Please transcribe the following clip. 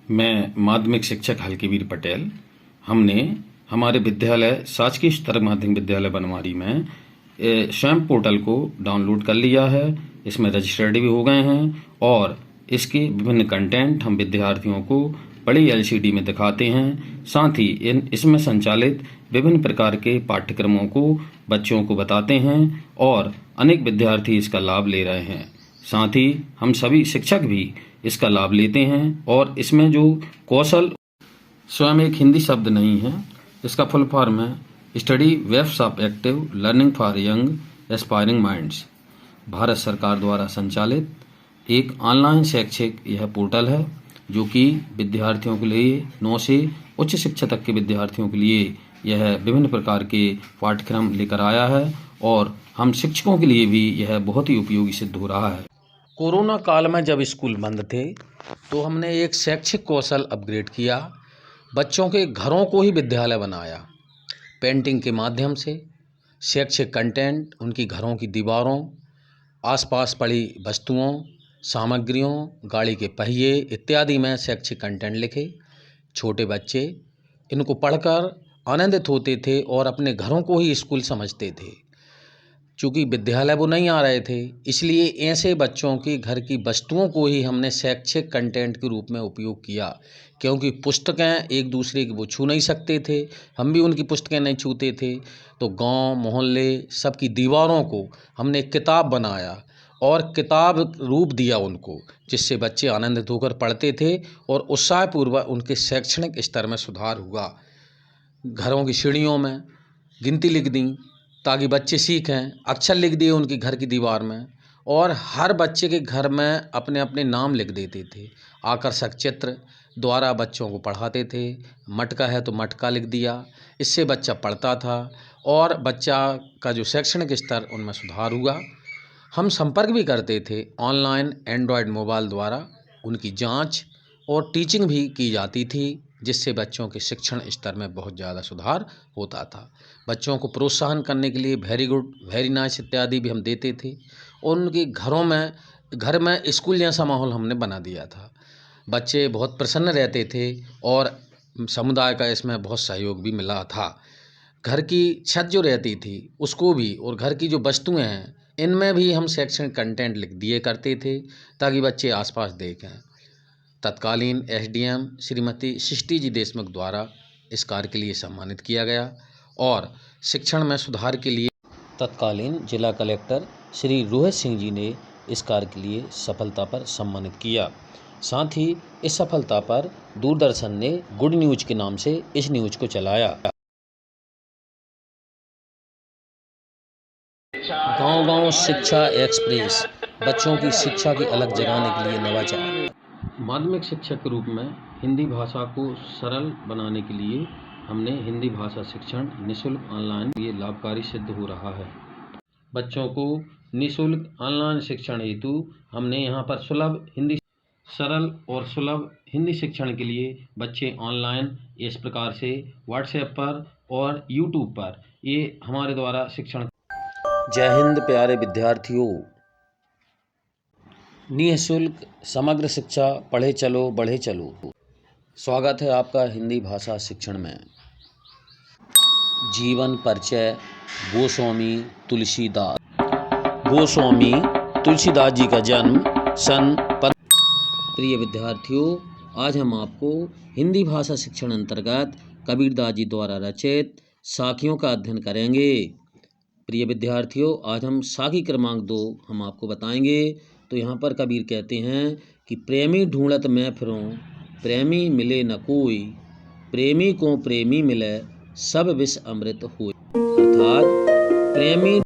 मैं माध्यमिक शिक्षक हल्कीवीर पटेल। हमने हमारे विद्यालय शासकीय स्तरक माध्यमिक विद्यालय बनवारी में स्वयं पोर्टल को डाउनलोड कर लिया है। इसमें रजिस्टर्ड भी हो गए हैं और इसके विभिन्न कंटेंट हम विद्यार्थियों को बड़ी एलसीडी में दिखाते हैं। साथ ही इसमें संचालित विभिन्न प्रकार के पाठ्यक्रमों को बच्चों को बताते हैं और अनेक विद्यार्थी इसका लाभ ले रहे हैं। साथ ही हम सभी शिक्षक भी इसका लाभ लेते हैं और इसमें जो कौशल स्वयं एक हिंदी शब्द नहीं है, इसका फुल फॉर्म है study webs of active learning for young aspiring minds. Bharat सरकार द्वारा संचालित एक ऑनलाइन शैक्षिक यह पोर्टल है जो कि विद्यार्थियों के लिए 9 से उच्च शिक्षा तक के विद्यार्थियों के लिए यह विभिन्न प्रकार के पाठ्यक्रम लेकर आया है और हम शिक्षकों के लिए भी यह बहुत ही उपयोगी सिद्ध हो रहा है। कोरोना काल में जब स्कूल बंद थे तो हमने एक शैक्षिक कौशल अपग्रेड किया। बच्चों के घरों को ही विद्यालय बनाया। पेंटिंग के माध्यम से शैक्षिक कंटेंट उनकी घरों की दीवारों, आसपास पड़ी वस्तुओं, सामग्रियों, गाड़ी के पहिए इत्यादि में शैक्षिक कंटेंट लिखे। छोटे बच्चे इनको पढ़कर आनंदित होते थे और अपने घरों को ही स्कूल समझते थे। चूँकि विद्यालय वो नहीं आ रहे थे, इसलिए ऐसे बच्चों की घर की वस्तुओं को ही हमने शैक्षिक कंटेंट के रूप में उपयोग किया। क्योंकि पुस्तकें एक दूसरे की वो छू नहीं सकते थे, हम भी उनकी पुस्तकें नहीं छूते थे, तो गांव मोहल्ले सबकी दीवारों को हमने किताब बनाया और किताब रूप दिया उनको, जिससे बच्चे आनंदित होकर पढ़ते थे और उत्साहपूर्वक उनके शैक्षणिक स्तर में सुधार हुआ। घरों की सीढ़ियों में गिनती लिख दी ताकि बच्चे सीखें, अक्षर लिख दिए उनकी घर की दीवार में और हर बच्चे के घर में अपने अपने नाम लिख देते थे। आकर्षक चित्र द्वारा बच्चों को पढ़ाते थे। मटका है तो मटका लिख दिया, इससे बच्चा पढ़ता था और बच्चा का जो शैक्षणिक स्तर उनमें सुधार हुआ। हम संपर्क भी करते थे ऑनलाइन एंड्रॉयड मोबाइल द्वारा, उनकी जांच और टीचिंग भी की जाती थी, जिससे बच्चों के शिक्षण स्तर में बहुत ज़्यादा सुधार होता था। बच्चों को प्रोत्साहन करने के लिए वेरी गुड, वेरी नाइस इत्यादि भी हम देते थे और उनके घर में स्कूल जैसा माहौल हमने बना दिया था। बच्चे बहुत प्रसन्न रहते थे और समुदाय का इसमें बहुत सहयोग भी मिला था। घर की छत जो रहती थी उसको भी और घर की जो वस्तुएं हैं इनमें भी हम शैक्षणिक कंटेंट लिख दिए करते थे ताकि बच्चे आसपास देखें। तत्कालीन एसडीएम श्रीमती सृष्टि जी देशमुख द्वारा इस कार्य के लिए सम्मानित किया गया और शिक्षण में सुधार के लिए तत्कालीन जिला कलेक्टर श्री रोहित सिंह जी ने इस कार्य के लिए सफलता पर सम्मानित किया। साथ ही इस सफलता पर दूरदर्शन ने गुड न्यूज के नाम से इस न्यूज को चलाया। गांव-गांव शिक्षा एक्सप्रेस, बच्चों की शिक्षा की अलग जगाने के लिए नवाचार। माध्यमिक शिक्षक के रूप में हिंदी भाषा को सरल बनाने के लिए हमने हिंदी भाषा शिक्षण निःशुल्क ऑनलाइन ये लाभकारी सिद्ध हो रहा है। बच्चों को निःशुल्क ऑनलाइन शिक्षण हेतु हमने यहाँ पर सरल और सुलभ हिंदी शिक्षण के लिए बच्चे ऑनलाइन इस प्रकार से व्हाट्सएप पर और यूट्यूब पर ये हमारे द्वारा शिक्षण। जय हिंद प्यारे विद्यार्थियों, निःशुल्क समग्र शिक्षा पढ़े चलो बढ़े चलो। स्वागत है आपका हिंदी भाषा शिक्षण में। जीवन परिचय गोस्वामी तुलसीदास। गोस्वामी तुलसीदास जी का जन्म सन। प्रिय विद्यार्थियों, आज हम आपको हिंदी भाषा शिक्षण अंतर्गत कबीरदास जी द्वारा रचित साखियों का अध्ययन करेंगे। प्रिय विद्यार्थियों, आज हम साखी क्रमांक 2 हम आपको बताएंगे। तो यहाँ पर कबीर कहते हैं कि प्रेमी ढूंढत मैं फिरूं, प्रेमी मिले न कोई, प्रेमी को प्रेमी मिले सब विष अमृत होय। अर्थात प्रेमी